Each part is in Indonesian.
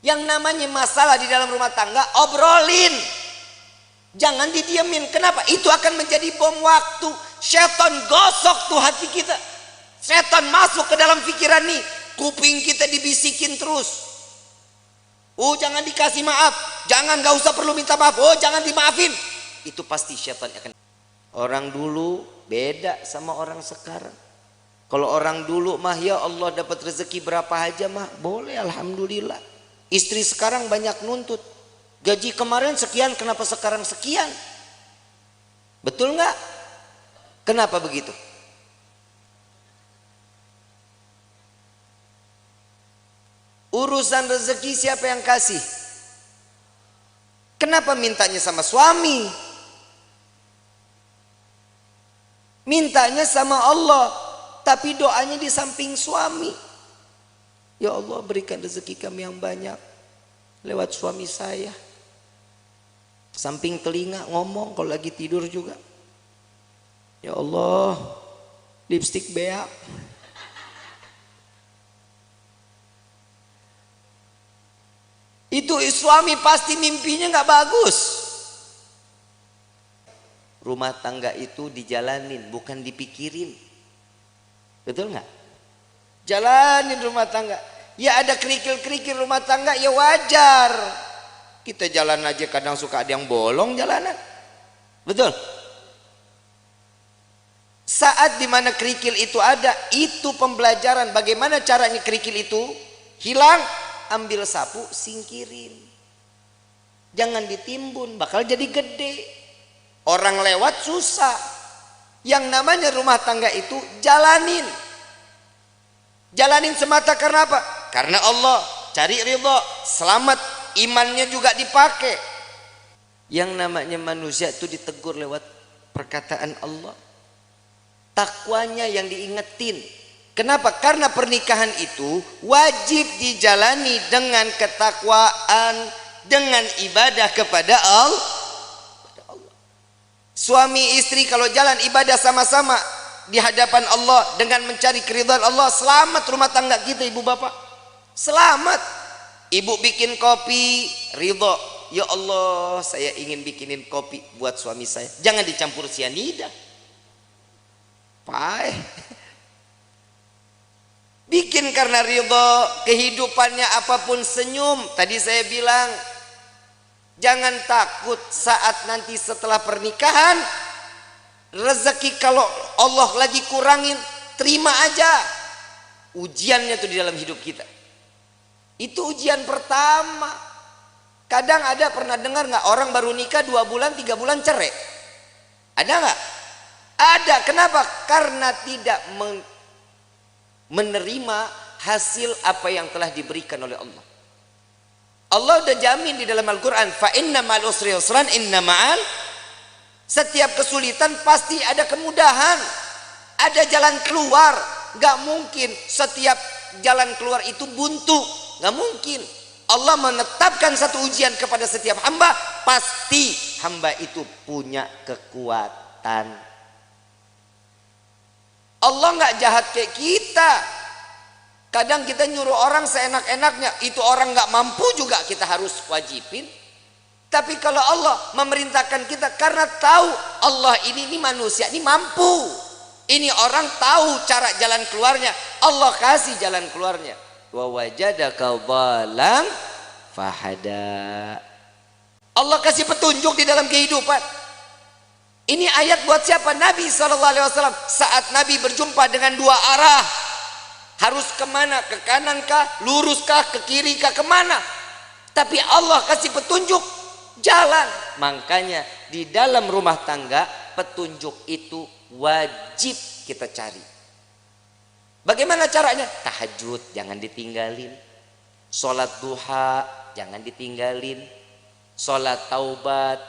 Yang namanya masalah di dalam rumah tangga, obrolin. Jangan didiemin. Kenapa? Itu akan menjadi bom waktu. Setan gosok tuh hati kita. Setan masuk ke dalam pikiran nih. Kuping kita dibisikin terus. Oh, jangan dikasih maaf. Jangan, gak usah perlu minta maaf. Oh, jangan dimaafin. Itu pasti setan akan. Orang dulu beda sama orang sekarang. Kalau orang dulu mah ya Allah dapat rezeki berapa aja mah boleh, alhamdulillah. Istri sekarang banyak nuntut. Gaji kemarin sekian, kenapa sekarang sekian? Betul nggak? Kenapa begitu? Urusan rezeki siapa yang kasih? Kenapa mintanya sama suami? Mintanya sama Allah, tapi doanya di samping suami. Ya Allah, berikan rezeki kami yang banyak lewat suami saya. Samping telinga ngomong kalau lagi tidur juga. Ya Allah, lipstik beak. Itu suami pasti mimpinya nggak bagus. Rumah tangga itu dijalanin, bukan dipikirin. Betul nggak? Jalanin rumah tangga. Ya ada kerikil-kerikil rumah tangga, ya wajar. Kita jalan aja kadang suka ada yang bolong jalanan. Betul? Saat dimana kerikil itu ada, itu pembelajaran bagaimana caranya kerikil itu hilang. Ambil sapu, singkirin. Jangan ditimbun, bakal jadi gede. Orang lewat susah. Yang namanya rumah tangga itu jalanin. Jalanin semata karena apa? Karena Allah, cari ridho, selamat, imannya juga dipakai. Yang namanya manusia itu ditegur lewat perkataan Allah. Takwanya yang diingetin. Kenapa? Karena pernikahan itu wajib dijalani dengan ketakwaan, dengan ibadah kepada Allah. Suami istri kalau jalan ibadah sama-sama di hadapan Allah dengan mencari keridhaan Allah, selamat rumah tangga kita, ibu bapak. Selamat. Ibu bikin kopi, ridho. Ya Allah, saya ingin bikinin kopi buat suami saya. Jangan dicampur sianida. Pahit. Bikin karena ridho, kehidupannya apapun senyum. Tadi saya bilang, jangan takut saat nanti setelah pernikahan, rezeki kalau Allah lagi kurangin, terima aja. Ujiannya tuh di dalam hidup kita. Itu ujian pertama. Kadang ada pernah dengar nggak orang baru nikah 2 bulan 3 bulan cerai? Ada nggak? Ada. Kenapa? Karena tidak menerima hasil apa yang telah diberikan oleh Allah. Allah udah jamin di dalam Al-Quran, fa inna ma'al usri yusran, inna ma'al. Setiap kesulitan pasti ada kemudahan, ada jalan keluar. Gak mungkin setiap jalan keluar itu buntu, gak mungkin. Allah menetapkan satu ujian kepada setiap hamba, pasti hamba itu punya kekuatan. Allah nggak jahat kayak kita. Kadang kita nyuruh orang seenak-enaknya, itu orang nggak mampu juga kita harus wajibin. Tapi kalau Allah memerintahkan kita karena tahu Allah ini manusia ini mampu, ini orang tahu cara jalan keluarnya, Allah kasih jalan keluarnya. Wa wajadaka dhalam fahada. Allah kasih petunjuk di dalam kehidupan. Ini ayat buat siapa? Nabi SAW. Saat Nabi berjumpa dengan 2 arah, harus kemana? Ke kanan kah? Lurus kah? Ke kiri kah? Kemana? Tapi Allah kasih petunjuk jalan. Makanya di dalam rumah tangga petunjuk itu wajib kita cari. Bagaimana caranya? Tahajud jangan ditinggalin, sholat duha jangan ditinggalin, sholat taubat,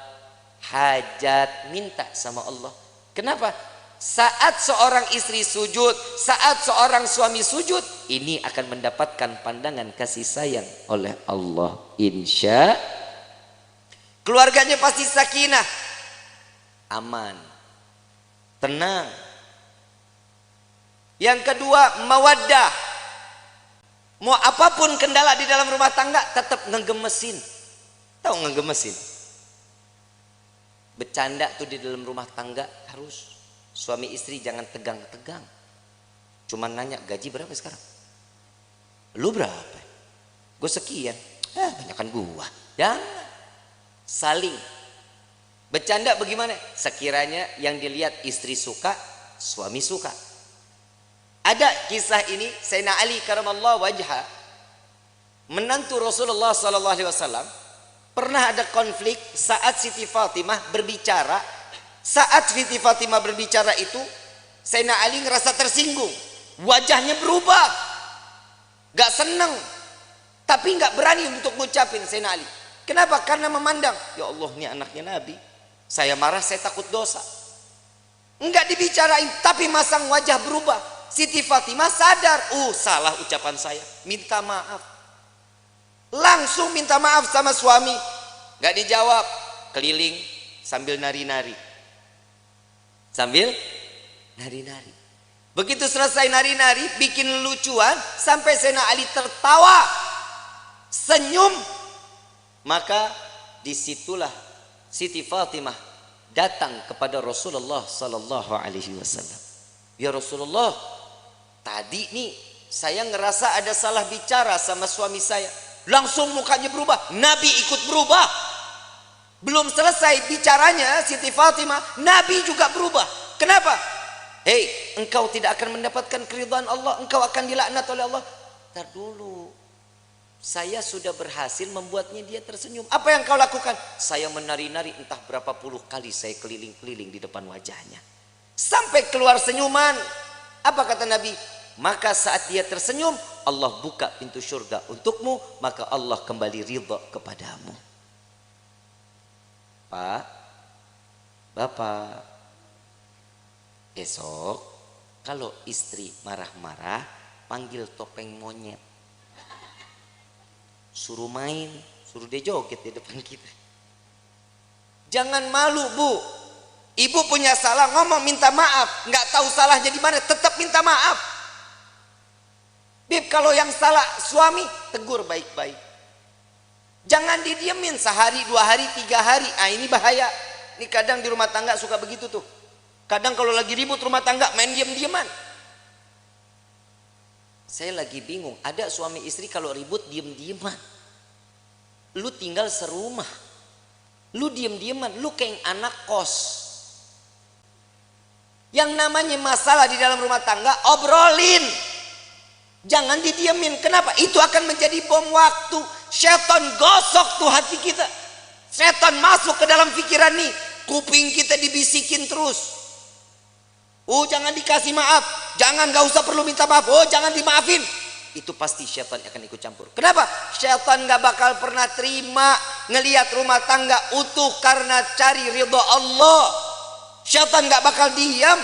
hajat, minta sama Allah. Kenapa? Saat seorang istri sujud, saat seorang suami sujud, ini akan mendapatkan pandangan kasih sayang oleh Allah. Insya keluarganya pasti sakinah, aman, tenang. Yang kedua, mawaddah. Mau apapun kendala di dalam rumah tangga tetap ngegemesin. Tahu ngegemesin? Bercanda tuh di dalam rumah tangga harus. Suami istri jangan tegang-tegang. Cuman nanya gaji berapa sekarang? Lu berapa? Gue sekian. Banyakan gua. Jangan. Saling. Bercanda bagaimana? Sekiranya yang dilihat istri suka, suami suka. Ada kisah ini, Sayyidina Ali karamallahu wajha, menantu Rasulullah sallallahu alaihi wasallam, pernah ada konflik saat Siti Fatimah berbicara. Saat Siti Fatimah berbicara itu, Sayyidina Ali ngerasa tersinggung. Wajahnya berubah. Gak seneng. Tapi gak berani untuk ngucapin Sayyidina Ali. Kenapa? Karena memandang, ya Allah ini anaknya Nabi. Saya marah, saya takut dosa. Enggak dibicarain, tapi masang wajah berubah. Siti Fatimah sadar, salah ucapan saya, minta maaf. Langsung minta maaf sama suami. Gak dijawab, keliling sambil nari-nari. Sambil nari-nari. Begitu selesai nari-nari, bikin lucuan, sampai Sayyidina Ali tertawa, senyum. Maka disitulah Siti Fatimah datang kepada Rasulullah sallallahu alaihi wasallam. Ya Rasulullah, tadi nih saya ngerasa ada salah bicara sama suami saya. Langsung mukanya berubah, Nabi ikut berubah. Belum selesai bicaranya Siti Fatimah, Nabi juga berubah. Kenapa? Hei, engkau tidak akan mendapatkan keridhaan Allah, engkau akan dilaknat oleh Allah. Tar dulu, saya sudah berhasil membuatnya dia tersenyum. Apa yang kau lakukan? Saya menari-nari entah berapa puluh kali saya keliling-keliling di depan wajahnya. Sampai keluar senyuman. Apa kata Nabi? Maka saat dia tersenyum, Allah buka pintu surga untukmu, maka Allah kembali ridha kepadamu. Pak, Bapak, esok kalau istri marah-marah, panggil topeng monyet. Suruh main, suruh dia joget di depan kita. Jangan malu, Bu. Ibu punya salah, ngomong minta maaf. Nggak tahu salahnya di mana, tetap minta maaf. Bib, kalau yang salah suami, tegur baik-baik. Jangan didiemin sehari, 2 hari, 3 hari. Ini bahaya. Ini kadang di rumah tangga suka begitu tuh. Kadang kalau lagi ribut rumah tangga, main diem-dieman. Saya lagi bingung, ada suami istri kalau ribut diem-dieman. Lu tinggal serumah, lu diem-dieman, lu kayak anak kos. Yang namanya masalah di dalam rumah tangga, obrolin. Jangan didiemin. Kenapa? Itu akan menjadi bom waktu. Setan gosok tuh hati kita. Setan masuk ke dalam pikiran nih. Kuping kita dibisikin terus. Jangan dikasih maaf. Jangan, gak usah perlu minta maaf. Jangan dimaafin. Itu pasti syaitan akan ikut campur. Kenapa? Syaitan gak bakal pernah terima ngelihat rumah tangga utuh karena cari ridha Allah. Syaitan gak bakal diam.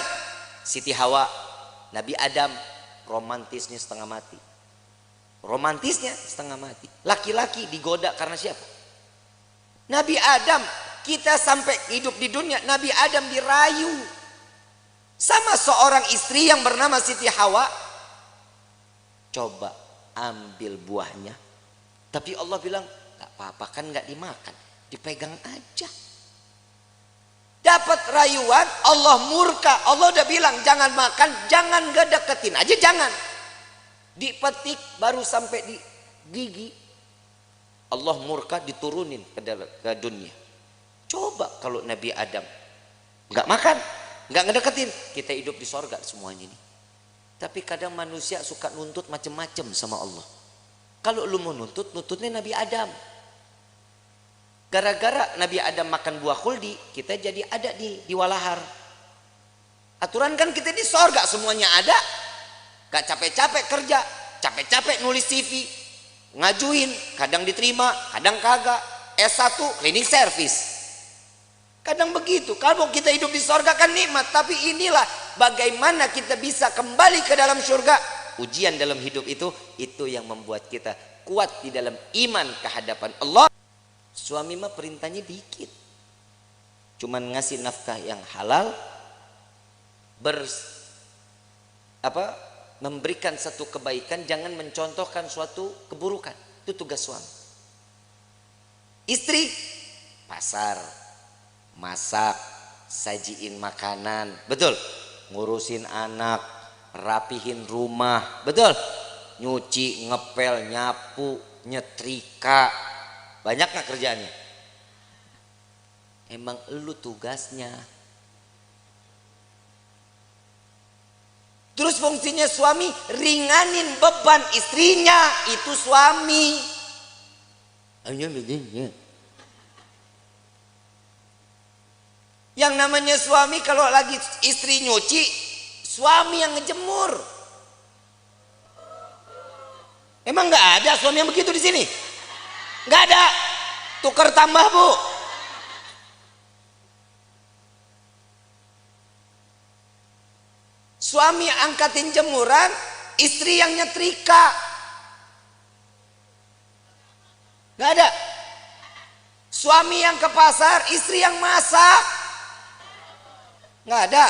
Siti Hawa, Nabi Adam, romantisnya setengah mati. Romantisnya setengah mati. Laki-laki digoda karena siapa? Nabi Adam. Kita sampai hidup di dunia, Nabi Adam dirayu sama seorang istri yang bernama Siti Hawa. Coba ambil buahnya, tapi Allah bilang gak apa-apa, kan gak dimakan, dipegang aja. Dapat rayuan, Allah murka. Allah udah bilang jangan makan, jangan gak deketin aja, jangan. Dipetik baru sampai di gigi, Allah murka, diturunin ke dunia. Coba kalau Nabi Adam gak makan, gak ngedeketin, kita hidup di sorga semuanya ini. Tapi kadang manusia suka nuntut macem-macem sama Allah. Kalau lu mau nuntut, nuntutnya Nabi Adam. Gara-gara Nabi Adam makan buah khuldi, kita jadi ada di walahar. Aturan kan kita di sorga semuanya ada. Gak capek-capek kerja, capek-capek nulis CV, ngajuin, kadang diterima, kadang kagak. S1 cleaning service. Kadang begitu. Kalau kita hidup di sorga kan nikmat, tapi inilah bagaimana kita bisa kembali ke dalam surga. Ujian dalam hidup itu yang membuat kita kuat di dalam iman kehadapan Allah. Suami mah perintahnya dikit, cuman ngasih nafkah yang halal, memberikan satu kebaikan, jangan mencontohkan suatu keburukan. Itu tugas suami. Istri pasar, masak, sajiin makanan, betul, ngurusin anak, rapihin rumah, betul, nyuci, ngepel, nyapu, nyetrika. Banyak gak kerjaannya? Emang elu tugasnya. Terus fungsinya suami ringanin beban istrinya, itu suami. Yang namanya suami kalau lagi istri nyuci, suami yang ngejemur. Emang nggak ada suami yang begitu di sini? Nggak ada. Tukar tambah, Bu. Suami angkatin jemuran, istri yang nyetrika. Nggak ada. Suami yang ke pasar, istri yang masak. Nggak ada.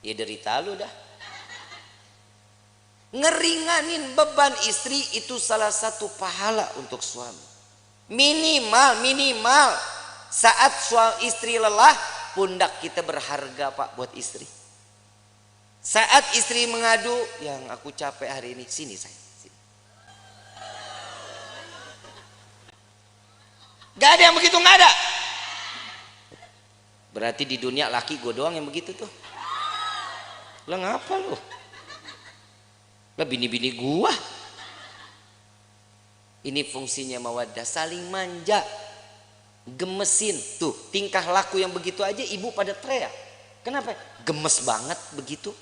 Ya derita lu dah. Ngeringanin beban istri itu salah satu pahala untuk suami. Minimal saat istri lelah, pundak kita berharga, Pak, buat istri. Saat istri mengadu, yang aku capek hari ini, sini saya. Sini. Gak ada yang begitu, gak ada. Berarti di dunia laki gue doang yang begitu tuh. Lah ngapa lu? Lah bini-bini gua. Ini fungsinya mawaddah, saling manja, gemesin. Tuh tingkah laku yang begitu aja ibu pada teriak. Kenapa? Gemes banget begitu.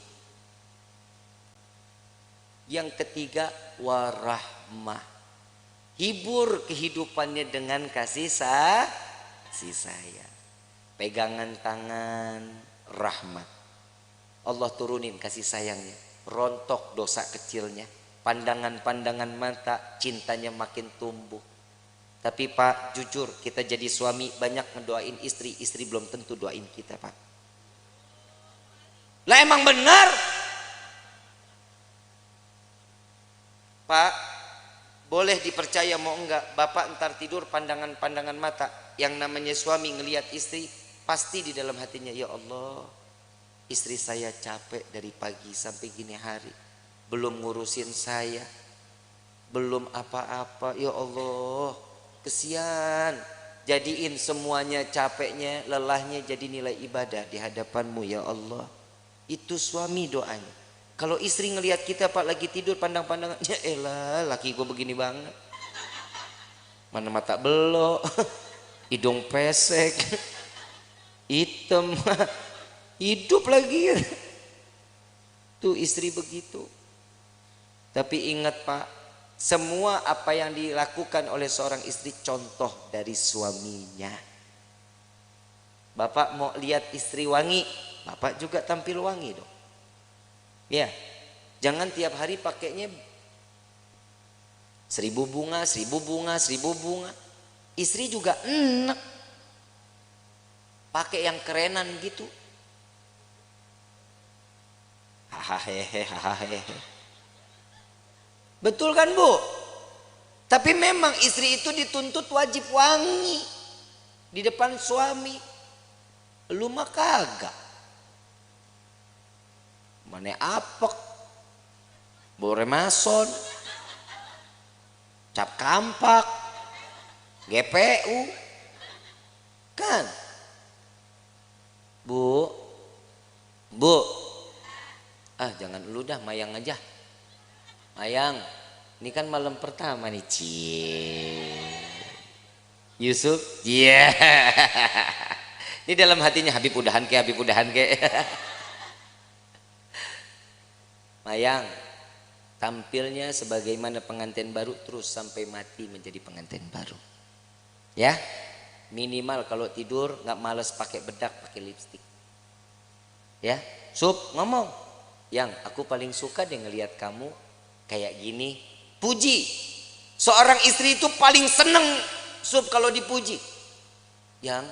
Yang ketiga, warahmah. Hibur kehidupannya dengan kasih sayang. Pegangan tangan, rahmat. Allah turunin kasih sayangnya, rontok dosa kecilnya, pandangan-pandangan mata, cintanya makin tumbuh. Tapi Pak, jujur kita jadi suami banyak ngedoain istri, istri belum tentu doain kita, Pak. Lah emang benar, Pak. Boleh dipercaya mau enggak, Bapak ntar tidur pandangan-pandangan mata, yang namanya suami ngelihat istri, pasti di dalam hatinya, ya Allah, istri saya capek dari pagi sampai gini hari, belum ngurusin saya, belum apa-apa, ya Allah, kesian. Jadiin semuanya capeknya, lelahnya jadi nilai ibadah di hadapanmu, ya Allah. Itu suami doanya. Kalau istri ngelihat kita, Pak, lagi tidur pandang-pandangan, ya elah, laki gue begini banget, mana mata belok, hidung pesek, hitam, hidup lagi. Tuh istri begitu. Tapi ingat, Pak, semua apa yang dilakukan oleh seorang istri contoh dari suaminya. Bapak mau lihat istri wangi, Bapak juga tampil wangi dong. Ya, jangan tiap hari pakainya 1000 bunga, 1000 bunga, 1000 bunga. Istri juga enak pakai yang kerenan gitu. Hahaha. Betul kan, Bu? Tapi memang istri itu dituntut wajib wangi di depan suami. Lu mah kagak. Mana apek, boremason, cap kampak, GPU, kan? Bu, jangan lu dah, Mayang aja. Mayang, ini kan malam pertama nih, Yusuf, iya. Yeah. Ini dalam hatinya, Habib udahan ke. Mayang, tampilnya sebagaimana pengantin baru terus sampai mati menjadi pengantin baru. Ya, minimal kalau tidur nggak males pakai bedak, pakai lipstik. Ya, Sup ngomong, yang aku paling suka deh ngelihat kamu kayak gini. Puji. Seorang istri itu paling seneng, Sup, kalau dipuji. Yang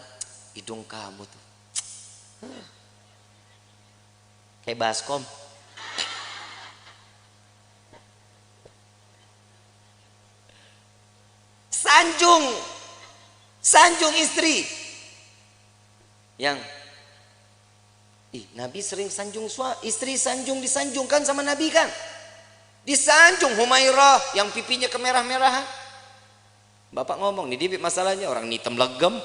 hidung kamu tuh kayak baskom. sanjung. Sanjung istri. Yang Nabi sering sanjung istri, sanjung, disanjungkan sama Nabi kan. Disanjung Humairah yang pipinya kemerah-merahan. Bapak ngomong, nih Dibit masalahnya orang hitam legem.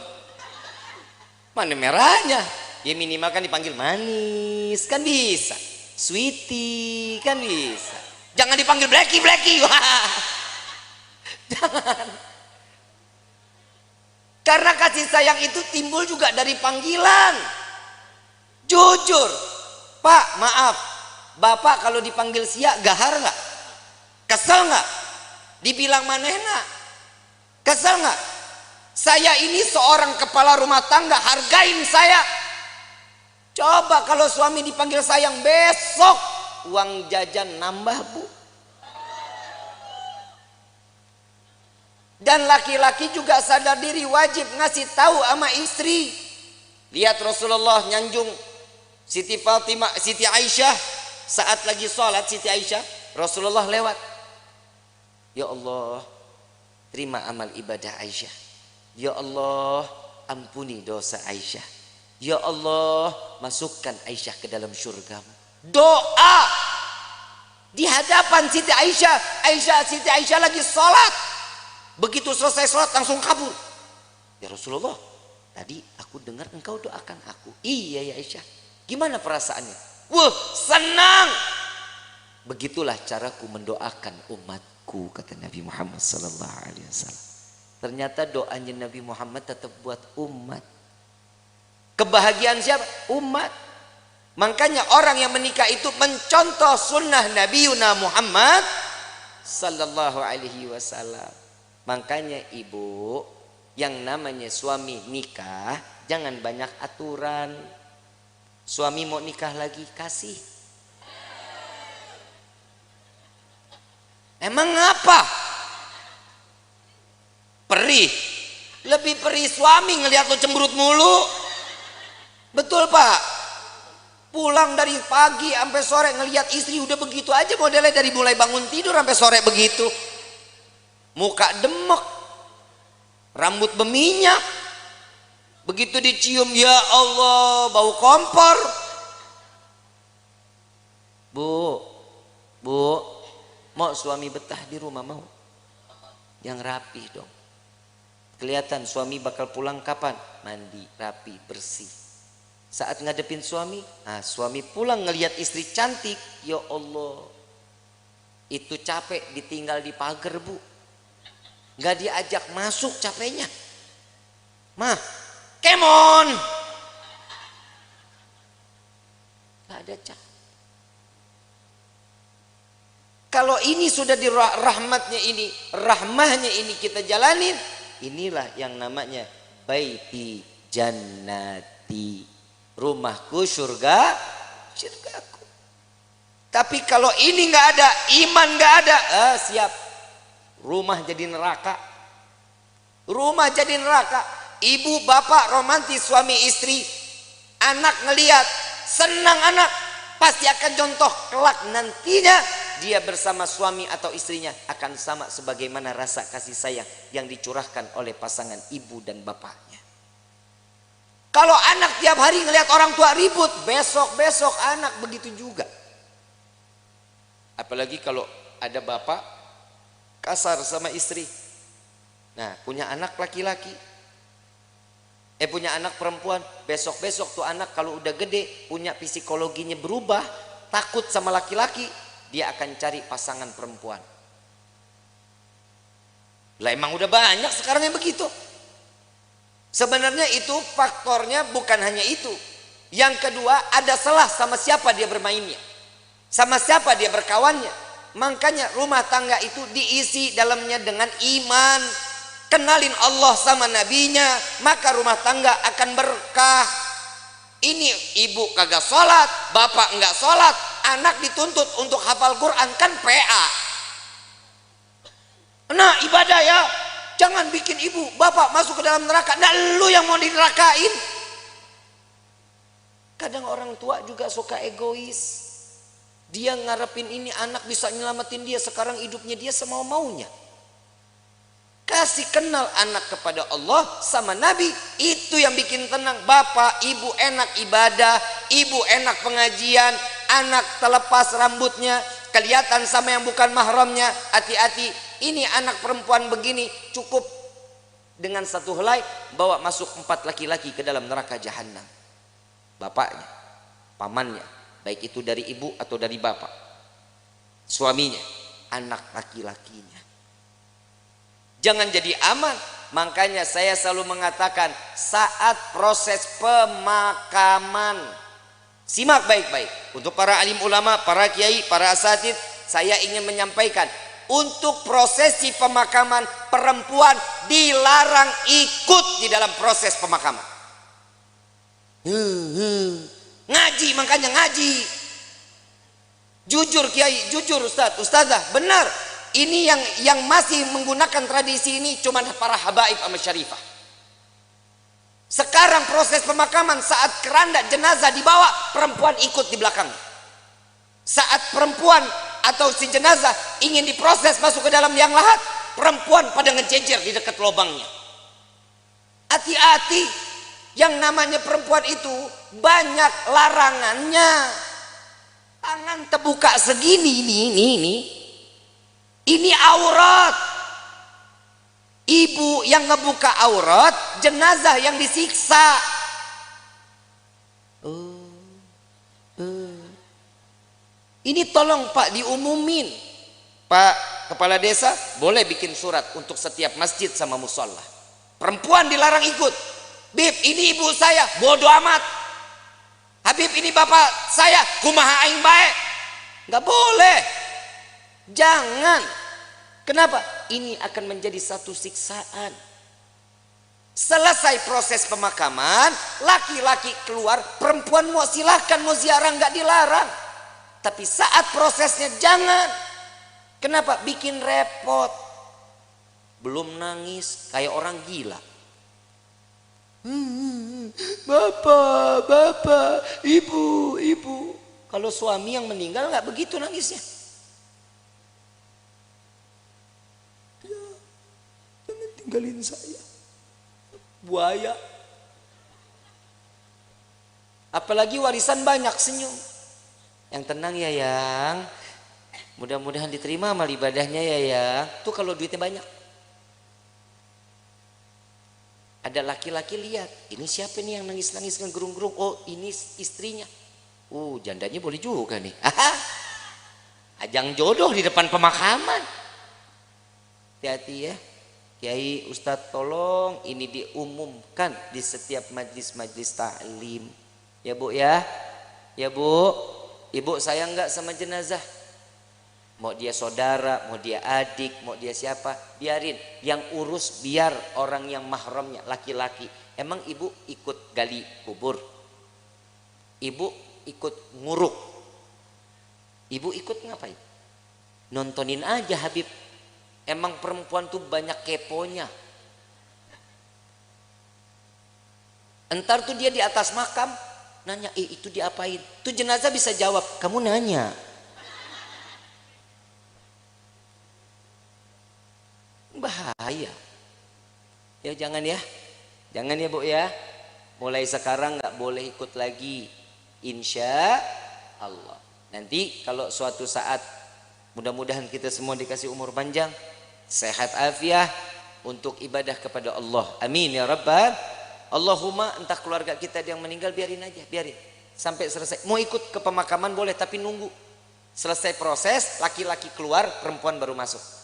Mana merahnya? Ya minimal kan dipanggil manis, kan bisa. Sweetie, kan bisa. Jangan dipanggil Blacky. Wah. Jangan. Karena kasih sayang itu timbul juga dari panggilan. Jujur. Pak, maaf. Bapak kalau dipanggil Sia, gahar nggak? Kesel nggak? Dibilang manehna? Kesel nggak? Saya ini seorang kepala rumah tangga, hargain saya. Coba kalau suami dipanggil sayang, besok uang jajan nambah, Bu. Dan laki-laki juga sadar diri, wajib ngasih tahu sama istri. Lihat Rasulullah nyanjung Siti Fatimah, Siti Aisyah saat lagi sholat. Siti Aisyah, Rasulullah lewat. Ya Allah, terima amal ibadah Aisyah. Ya Allah, ampuni dosa Aisyah. Ya Allah, masukkan Aisyah ke dalam syurgamu. Doa di hadapan Siti Aisyah. Siti Aisyah lagi sholat. Begitu selesai sholat langsung kabur. Ya Rasulullah, tadi aku dengar engkau doakan aku. Iya ya Aisyah. Gimana perasaannya? Wah, senang. Begitulah caraku mendoakan umatku, kata Nabi Muhammad SAW. Ternyata doanya Nabi Muhammad tetap buat umat. Kebahagiaan siapa? Umat. Makanya orang yang menikah itu mencontoh sunnah Nabi Muhammad sallallahu alaihi wasallam. Makanya ibu, yang namanya suami nikah jangan banyak aturan. Suami mau nikah lagi, kasih. Emang apa? Perih. Lebih perih suami ngelihat lo cemberut mulu. Betul Pak? Pulang dari pagi sampai sore ngelihat istri udah begitu aja modelnya, dari mulai bangun tidur sampai sore begitu. Muka demek, rambut berminyak. Begitu dicium, ya Allah, bau kompor. Bu, mau suami betah di rumah mau? Yang rapi dong. Kelihatan suami bakal pulang kapan? Mandi, rapi, bersih. Saat ngadepin suami, suami pulang ngelihat istri cantik, ya Allah, itu capek ditinggal di pagar, Bu. Nggak diajak masuk capeknya. Mah, kemon. Nggak ada cap. Kalau ini sudah di rahmatnya ini, rahmahnya ini kita jalanin, inilah yang namanya baiti jannati, rumahku surgaku. Tapi kalau ini nggak ada, iman nggak ada, siap, rumah jadi neraka. Rumah jadi neraka. Ibu bapak romantis suami istri, anak ngelihat senang, anak pasti akan contoh kelak nantinya dia bersama suami atau istrinya akan sama sebagaimana rasa kasih sayang yang dicurahkan oleh pasangan ibu dan bapaknya. Kalau anak tiap hari ngelihat orang tua ribut, besok anak begitu juga. Apalagi kalau ada bapak kasar sama istri. Nah, punya anak laki-laki, punya anak perempuan, besok tuh anak kalau udah gede punya psikologinya berubah, takut sama laki-laki, dia akan cari pasangan perempuan. Lah emang udah banyak sekarang yang begitu. Sebenarnya itu faktornya bukan hanya itu. Yang kedua, ada salah sama siapa dia bermainnya, sama siapa dia berkawannya. Makanya rumah tangga itu diisi dalamnya dengan iman, kenalin Allah sama nabinya, maka rumah tangga akan berkah. Ini ibu kagak sholat, bapak enggak sholat, anak dituntut untuk hafal Quran, kan PA. Nah ibadah ya, jangan bikin ibu bapak masuk ke dalam neraka. Nah lu yang mau dinerakain. Kadang orang tua juga suka egois. Dia ngarepin ini anak bisa nyelamatin dia, sekarang hidupnya dia semau-maunya. kasih kenal anak kepada Allah sama Nabi, itu yang bikin tenang. Bapak ibu enak ibadah, ibu enak pengajian, anak terlepas rambutnya, kelihatan sama yang bukan mahramnya. Hati-hati, ini anak perempuan begini, cukup dengan satu helai bawa masuk 4 laki-laki ke dalam neraka jahanam. Bapaknya, pamannya, baik itu dari ibu atau dari bapak, suaminya, anak laki-lakinya. Jangan jadi aman. Makanya saya selalu mengatakan, saat proses pemakaman, simak baik-baik. Untuk para alim ulama, para kiai, para asatid, saya ingin menyampaikan, untuk prosesi pemakaman, perempuan dilarang ikut di dalam proses pemakaman. Ngaji, makanya ngaji. Jujur kiai, jujur ustaz, ustazah, benar. Ini yang masih menggunakan tradisi ini cuma para habaib sama syarifah. Sekarang proses pemakaman, saat keranda jenazah dibawa, perempuan ikut di belakang. Saat perempuan atau si jenazah ingin diproses masuk ke dalam liang lahat, perempuan pada ngejejer di dekat lubangnya. Hati-hati, yang namanya perempuan itu banyak larangannya. Tangan terbuka segini, ini aurat. Ibu yang ngebuka aurat, jenazah yang disiksa. Ini tolong Pak diumumin. Pak Kepala Desa boleh bikin surat untuk setiap masjid sama musola. Perempuan dilarang ikut. Bib, ini ibu saya, bodoh amat. Habib, ini bapak saya, kumaha aing bae. Nggak boleh. Jangan. Kenapa? Ini akan menjadi satu siksaan. Selesai proses pemakaman, laki-laki keluar, perempuan mau silahkan, mau ziarah, nggak dilarang. Tapi saat prosesnya jangan. Kenapa? Bikin repot. Belum nangis kayak orang gila. Bapak, ibu. Kalau suami yang meninggal nggak begitu nangisnya. Ya, jangan tinggalin saya, buaya. Apalagi warisan banyak, senyum. Yang tenang ya yang, mudah-mudahan diterima amal ibadahnya ya yang. Tuh kalau duitnya banyak. Ada laki-laki lihat, ini siapa nih yang nangis-nangis ngegerung-gerung? Oh, ini istrinya. Jandanya boleh juga nih. Ajang jodoh di depan pemakaman. Hati-hati ya. Kiai, Ustadz, tolong ini diumumkan di setiap majlis-majlis ta'lim. Ya Bu ya. Ya Bu, Ibu sayang nggak sama jenazah? Mau dia saudara, mau dia adik, mau dia siapa, biarin. Yang urus biar orang yang mahramnya, laki-laki. Emang ibu ikut gali kubur? Ibu ikut nguruk? Ibu ikut ngapain? Nontonin aja Habib. Emang perempuan tuh banyak keponya. Entar tuh dia di atas makam, nanya, itu diapain? Tuh jenazah bisa jawab, kamu nanya. Bahaya ya, jangan ya Bu ya. Mulai sekarang nggak boleh ikut lagi, insya Allah. Nanti kalau suatu saat, mudah-mudahan kita semua dikasih umur panjang, sehat afiah untuk ibadah kepada Allah, amin ya rabbal. Allahumma, entah keluarga kita yang meninggal, biarin aja, biarin sampai selesai. Mau ikut ke pemakaman boleh, tapi nunggu selesai proses, laki-laki keluar, perempuan baru masuk.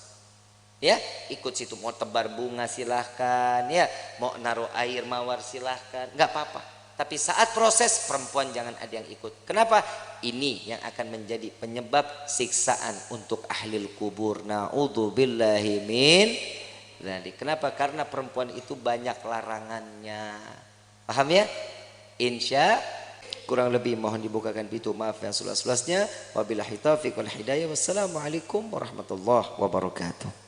Ya, ikut situ, mau tebar bunga silahkan, ya, mau naruh air mawar silahkan, nggak apa-apa. Tapi saat proses, perempuan jangan ada yang ikut. Kenapa? Ini yang akan menjadi penyebab siksaan untuk ahlil kubur. Na'udzubillahi min dzalik. Kenapa? Karena perempuan itu banyak larangannya. Paham ya? Insya kurang lebih mohon dibukakan pintu maaf yang seluas-luasnya. Wabillahi taufiq wal hidayah. Wassalamualaikum warahmatullahi wabarakatuh.